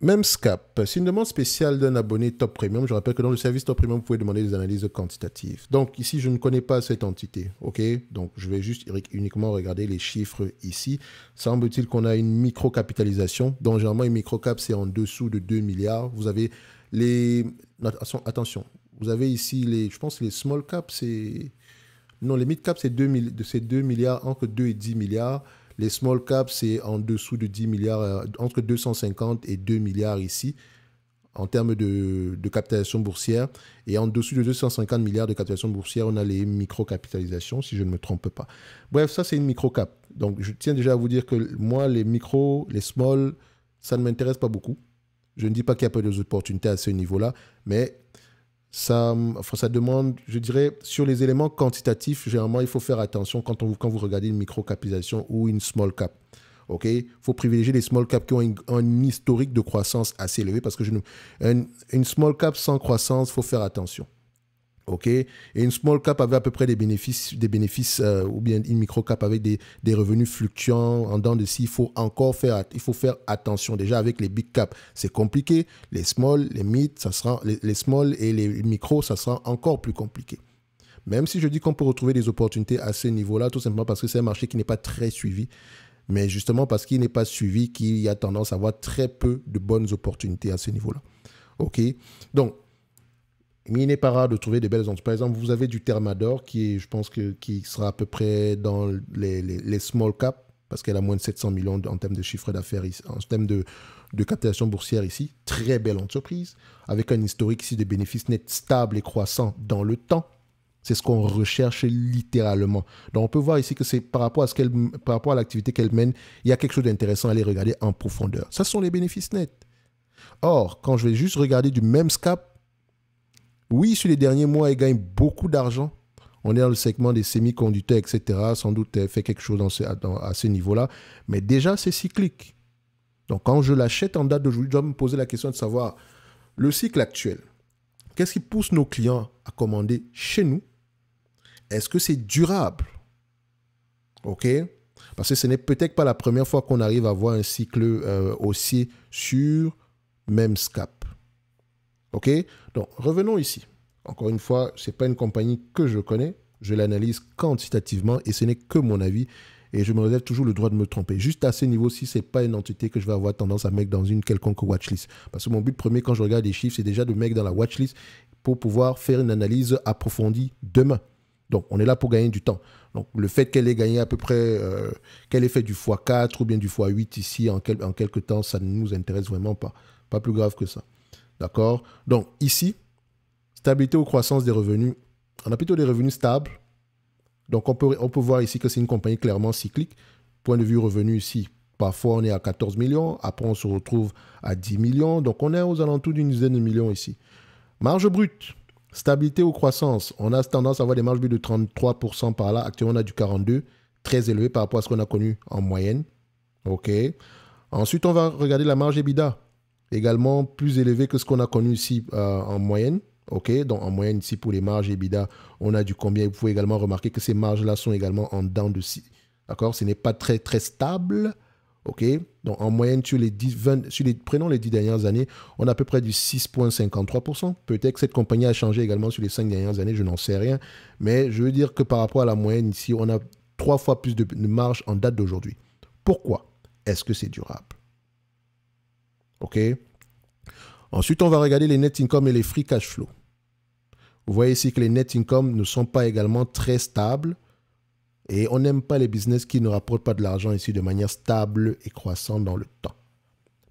Memscap, c'est une demande spéciale d'un abonné Top Premium. Je rappelle que dans le service Top Premium, vous pouvez demander des analyses quantitatives. Donc ici, je ne connais pas cette entité. OK? Donc je vais juste uniquement regarder les chiffres ici. Semble-t-il qu'on a une micro-capitalisation. Donc généralement, une micro-cap, c'est en dessous de 2 milliards. Vous avez les... Attention, vous avez ici les... Je pense que les small cap, c'est... Non, les mid cap, c'est 2 milliards, entre 2 et 10 milliards. Les small caps, c'est en dessous de 10 milliards, entre 250 et 2 milliards ici, en termes de capitalisation boursière. Et en dessous de 250 milliards de capitalisation boursière, on a les micro-capitalisations, si je ne me trompe pas. Bref, ça, c'est une micro-cap. Donc, je tiens déjà à vous dire que moi, les micro, les small, ça ne m'intéresse pas beaucoup. Je ne dis pas qu'il n'y a pas d'opportunités à ce niveau-là, mais ça demande, je dirais, sur les éléments quantitatifs, généralement, il faut faire attention quand vous regardez une micro-capitalisation ou une small cap. OK? Il faut privilégier les small caps qui ont un historique de croissance assez élevé parce que une small cap sans croissance, il faut faire attention. OK? Et une small cap avec à peu près des bénéfices ou bien une micro cap avec des revenus fluctuants en dents de scie, il faut faire attention. Déjà avec les big caps, c'est compliqué. Les small, les mid, les small et les micros, ça sera encore plus compliqué. Même si je dis qu'on peut retrouver des opportunités à ce niveau-là, tout simplement parce que c'est un marché qui n'est pas très suivi. Mais justement parce qu'il n'est pas suivi, qu'il y a tendance à avoir très peu de bonnes opportunités à ce niveau-là. OK? Donc, mais il n'est pas rare de trouver des belles entreprises. Par exemple, vous avez du Thermador qui sera à peu près dans les small cap parce qu'elle a moins de 700 millions en termes de chiffre d'affaires, en termes de capitalisation boursière ici. Très belle entreprise avec un historique ici de bénéfices nets stables et croissants dans le temps. C'est ce qu'on recherche littéralement. Donc, on peut voir ici que c'est par rapport à l'activité qu'elle mène, il y a quelque chose d'intéressant à aller regarder en profondeur. Ça, ce sont les bénéfices nets. Or, quand je vais juste regarder du Memscap, oui, sur les derniers mois, elle gagne beaucoup d'argent. On est dans le segment des semi-conducteurs, etc. Sans doute, elle fait quelque chose à ce niveau-là. Mais déjà, c'est cyclique. Donc, quand je l'achète en date d'aujourd'hui, je dois me poser la question de savoir le cycle actuel. Qu'est-ce qui pousse nos clients à commander chez nous? Est-ce que c'est durable? OK? Parce que ce n'est peut-être pas la première fois qu'on arrive à voir un cycle haussier sur Memscap. OK? Donc, revenons ici. Encore une fois, ce n'est pas une compagnie que je connais. Je l'analyse quantitativement et ce n'est que mon avis. Et je me réserve toujours le droit de me tromper. Juste à ce niveau-ci, ce n'est pas une entité que je vais avoir tendance à mettre dans une quelconque watchlist. Parce que mon but premier, quand je regarde les chiffres, c'est déjà de mettre dans la watchlist pour pouvoir faire une analyse approfondie demain. Donc, on est là pour gagner du temps. Donc, le fait qu'elle ait gagné à peu près, qu'elle ait fait du x4 ou bien du x8 ici en quelques temps, ça ne nous intéresse vraiment pas. Pas plus grave que ça. D'accord? Donc, ici, stabilité ou croissance des revenus. On a plutôt des revenus stables. Donc, on peut voir ici que c'est une compagnie clairement cyclique. Point de vue revenu ici, parfois on est à 14 millions. Après, on se retrouve à 10 millions. Donc, on est aux alentours d'une dizaine de millions ici. Marge brute. Stabilité ou croissance. On a tendance à avoir des marges brutes de 33% par là. Actuellement, on a du 42%. Très élevé par rapport à ce qu'on a connu en moyenne. OK. Ensuite, on va regarder la marge EBITDA. Également plus élevé que ce qu'on a connu ici en moyenne. OK, donc en moyenne ici pour les marges EBITDA, on a du combien. Vous pouvez également remarquer que ces marges-là sont également en dents de scie. D'accord, ce n'est pas très, très stable. OK, donc en moyenne, prenons les 10 dernières années, on a à peu près du 6,53%. Peut-être que cette compagnie a changé également sur les 5 dernières années, je n'en sais rien. Mais je veux dire que par rapport à la moyenne ici, on a 3 fois plus de marge en date d'aujourd'hui. Pourquoi? Est-ce que c'est durable? OK. Ensuite, on va regarder les net income et les free cash flow. Vous voyez ici que les net income ne sont pas également très stables et on n'aime pas les business qui ne rapportent pas de l'argent ici de manière stable et croissante dans le temps.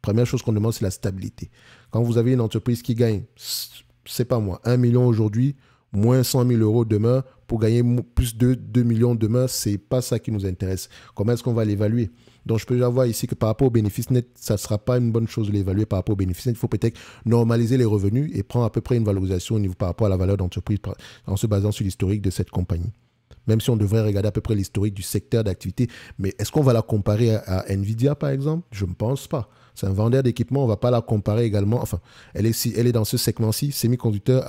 Première chose qu'on demande, c'est la stabilité. Quand vous avez une entreprise qui gagne, c'est pas moi, 1 million aujourd'hui, moins 100 000 euros demain, pour gagner plus de 2 millions demain, c'est pas ça qui nous intéresse. Comment est-ce qu'on va l'évaluer? Donc, je peux déjà voir ici que par rapport au bénéfice net, ça ne sera pas une bonne chose de l'évaluer par rapport au bénéfice net. Il faut peut-être normaliser les revenus et prendre à peu près une valorisation au niveau par rapport à la valeur d'entreprise en se basant sur l'historique de cette compagnie. Même si on devrait regarder à peu près l'historique du secteur d'activité. Mais est-ce qu'on va la comparer à Nvidia, par exemple? Je ne pense pas. C'est un vendeur d'équipement, on ne va pas la comparer également. Enfin, elle est dans ce segment-ci, semi-conducteur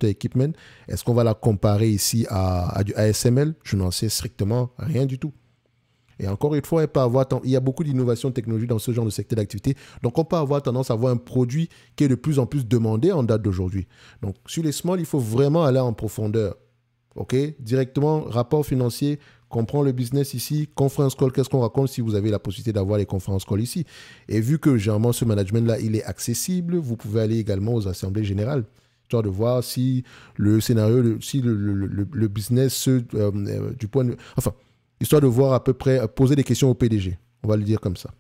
equipment. Est-ce qu'on va la comparer ici à du ASML? Je n'en sais strictement rien du tout. Et encore une fois, il y a beaucoup d'innovations technologiques dans ce genre de secteur d'activité. Donc, on peut avoir tendance à avoir un produit qui est de plus en plus demandé en date d'aujourd'hui. Donc, sur les small, il faut vraiment aller en profondeur. OK? Directement, rapport financier, comprendre le business ici, conférence call, qu'est-ce qu'on raconte si vous avez la possibilité d'avoir les conférences call ici. Et vu que généralement ce management-là, il est accessible, vous pouvez aller également aux assemblées générales, histoire de voir si le scénario, si le business, du point de... Enfin, histoire de voir à peu près, poser des questions au PDG, on va le dire comme ça.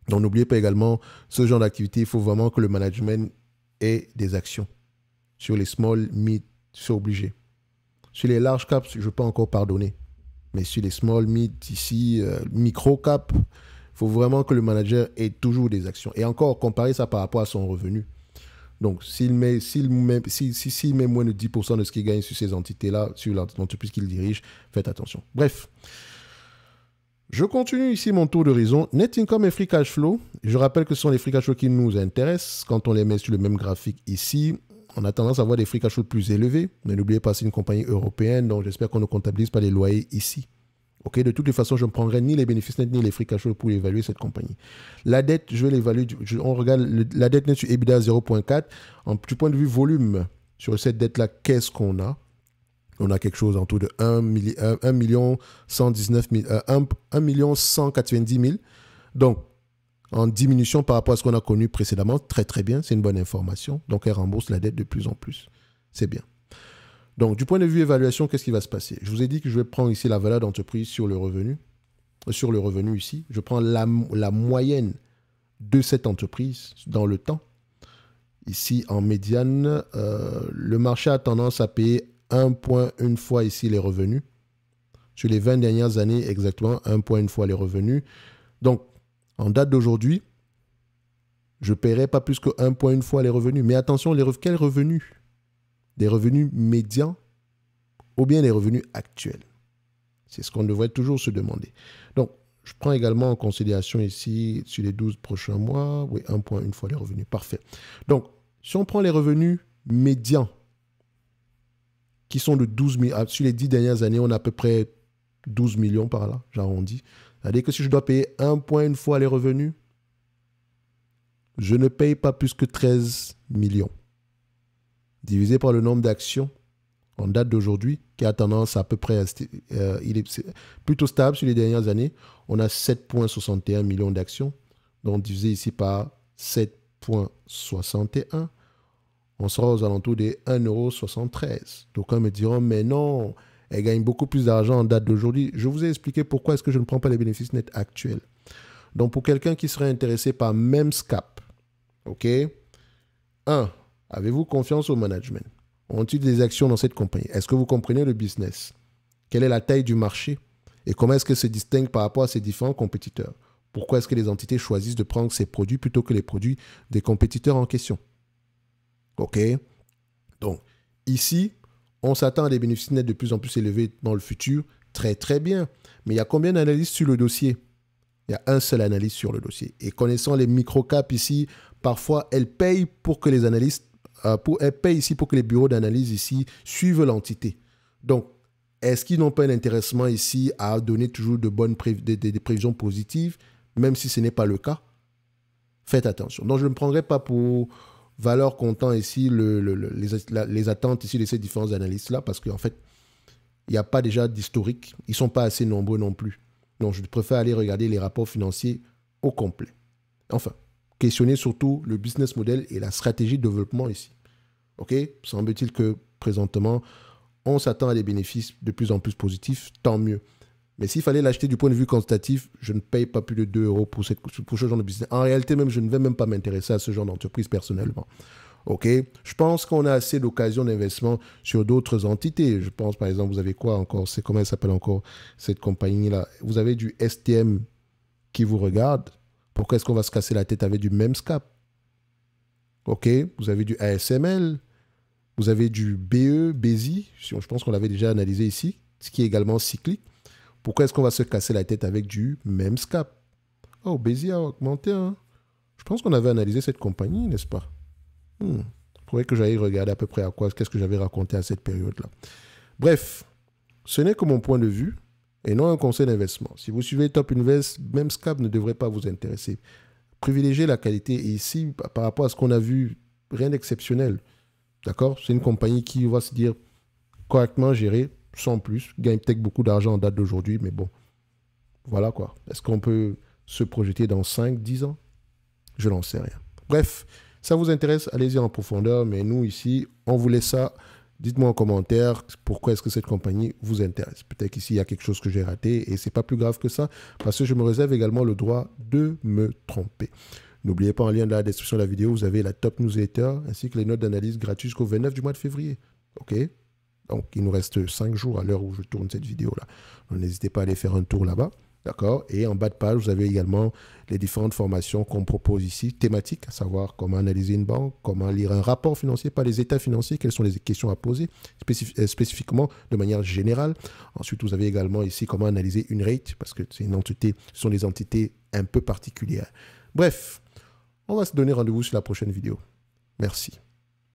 Donc n'oubliez pas également, ce genre d'activité, il faut vraiment que le management ait des actions. Sur les small, mid, c'est obligé. Sur les large caps, je peux encore pardonner. Mais sur les small, mid, ici, micro cap, il faut vraiment que le manager ait toujours des actions. Et encore, comparer ça par rapport à son revenu. Donc, s'il met moins de 10% de ce qu'il gagne sur ces entités-là, sur l'entreprise qu'il dirige, faites attention. Bref, je continue ici mon tour d'horizon. Net income et free cash flow. Je rappelle que ce sont les free cash flow qui nous intéressent. Quand on les met sur le même graphique ici, on a tendance à avoir des free cash flow plus élevés. Mais n'oubliez pas, c'est une compagnie européenne, donc j'espère qu'on ne comptabilise pas les loyers ici. Ok, de toutes les façons, je ne prendrai ni les bénéfices nets ni les free cash flow pour évaluer cette compagnie. La dette, je vais l'évaluer. On regarde la dette nette sur EBITDA 0.4. Du point de vue volume, sur cette dette-là, qu'est-ce qu'on a? On a quelque chose en tout de 1 190 000. Donc, en diminution par rapport à ce qu'on a connu précédemment, très très bien, c'est une bonne information. Donc, elle rembourse la dette de plus en plus. C'est bien. Donc, du point de vue évaluation, qu'est-ce qui va se passer? Je vous ai dit que je vais prendre ici la valeur d'entreprise sur le revenu. Sur le revenu ici, je prends la moyenne de cette entreprise dans le temps. Ici, en médiane, le marché a tendance à payer 1,1 fois ici les revenus. Sur les 20 dernières années, exactement 1,1 fois les revenus. Donc, en date d'aujourd'hui, je ne paierai pas plus que 1,1 fois les revenus. Mais attention, quels revenus? Des revenus médians ou bien des revenus actuels? C'est ce qu'on devrait toujours se demander. Donc, je prends également en considération ici, sur les 12 prochains mois, oui, 1,1 fois les revenus. Parfait. Donc, si on prend les revenus médians, qui sont de 12 millions, sur les 10 dernières années, on a à peu près 12 millions par là, j'arrondis. C'est-à-dire que si je dois payer 1,1 fois les revenus, je ne paye pas plus que 13 millions. Divisé par le nombre d'actions en date d'aujourd'hui, qui a tendance à peu près, il est plutôt stable sur les dernières années. On a 7,61 millions d'actions. Donc, divisé ici par 7,61, on sera aux alentours des 1,73 €. Donc, on me diront, mais non, elle gagne beaucoup plus d'argent en date d'aujourd'hui. Je vous ai expliqué pourquoi est-ce que je ne prends pas les bénéfices nets actuels. Donc, pour quelqu'un qui serait intéressé par Memscap, OK, 1. Avez-vous confiance au management? Ont-ils des actions dans cette compagnie? Est-ce que vous comprenez le business? Quelle est la taille du marché? Et comment est-ce qu'elle se distingue par rapport à ses différents compétiteurs? Pourquoi est-ce que les entités choisissent de prendre ces produits plutôt que les produits des compétiteurs en question? OK? Donc, ici, on s'attend à des bénéfices nets de plus en plus élevés dans le futur. Très, très bien. Mais il y a combien d'analystes sur le dossier? Il y a un seul analyste sur le dossier. Et connaissant les microcaps ici, parfois, elles payent pour que les analystes elle paye ici pour que les bureaux d'analyse ici suivent l'entité. Donc, est-ce qu'ils n'ont pas un intéressement ici à donner toujours des prévisions positives, même si ce n'est pas le cas? Faites attention. Donc, je ne prendrai pas pour valeur comptant ici les attentes ici de ces différents analystes-là, parce qu'en fait, il n'y a pas déjà d'historique. Ils ne sont pas assez nombreux non plus. Donc, je préfère aller regarder les rapports financiers au complet. Enfin, questionner surtout le business model et la stratégie de développement ici. OK? Semble-t-il que présentement, on s'attend à des bénéfices de plus en plus positifs, tant mieux. Mais s'il fallait l'acheter du point de vue quantitatif, je ne paye pas plus de 2 € pour ce genre de business. En réalité, même, je ne vais même pas m'intéresser à ce genre d'entreprise personnellement. OK? Je pense qu'on a assez d'occasions d'investissement sur d'autres entités. Je pense, par exemple, vous avez quoi encore? C'est comment elle s'appelle encore cette compagnie-là? Vous avez du STM qui vous regarde. Pourquoi est-ce qu'on va se casser la tête avec du Memscap? OK, vous avez du ASML, vous avez du BE, BESI, je pense qu'on l'avait déjà analysé ici, ce qui est également cyclique. Pourquoi est-ce qu'on va se casser la tête avec du Memscap? Oh, BESI a augmenté, hein? Je pense qu'on avait analysé cette compagnie, n'est-ce pas? Il faudrait que j'aille regarder à peu près à quoi, qu'est-ce que j'avais raconté à cette période-là. Bref, ce n'est que mon point de vue. et non un conseil d'investissement. Si vous suivez Top Invest, même SCAP ne devrait pas vous intéresser. Privilégiez la qualité. Et ici, par rapport à ce qu'on a vu, rien d'exceptionnel. D'accord? C'est une compagnie qui va se dire correctement gérée, sans plus. Gagne peut-être beaucoup d'argent en date d'aujourd'hui, mais bon, voilà quoi. Est-ce qu'on peut se projeter dans 5, 10 ans? Je n'en sais rien. Bref, ça vous intéresse, allez-y en profondeur, mais nous ici, on vous laisse ça. Dites-moi en commentaire pourquoi est-ce que cette compagnie vous intéresse. Peut-être qu'ici, il y a quelque chose que j'ai raté et c'est pas plus grave que ça parce que je me réserve également le droit de me tromper. N'oubliez pas, en lien dans la description de la vidéo, vous avez la top newsletter ainsi que les notes d'analyse gratuites jusqu'au 29 du mois de février. OK? Donc, il nous reste 5 jours à l'heure où je tourne cette vidéo-là. Donc, n'hésitez pas à aller faire un tour là-bas. D'accord? Et en bas de page, vous avez également les différentes formations qu'on propose ici, thématiques, à savoir comment analyser une banque, comment lire un rapport financier, pas les états financiers, quelles sont les questions à poser spécifiquement de manière générale. Ensuite, vous avez également ici comment analyser une rate, parce que c'est une entité, ce sont des entités un peu particulières. Bref, on va se donner rendez-vous sur la prochaine vidéo. Merci.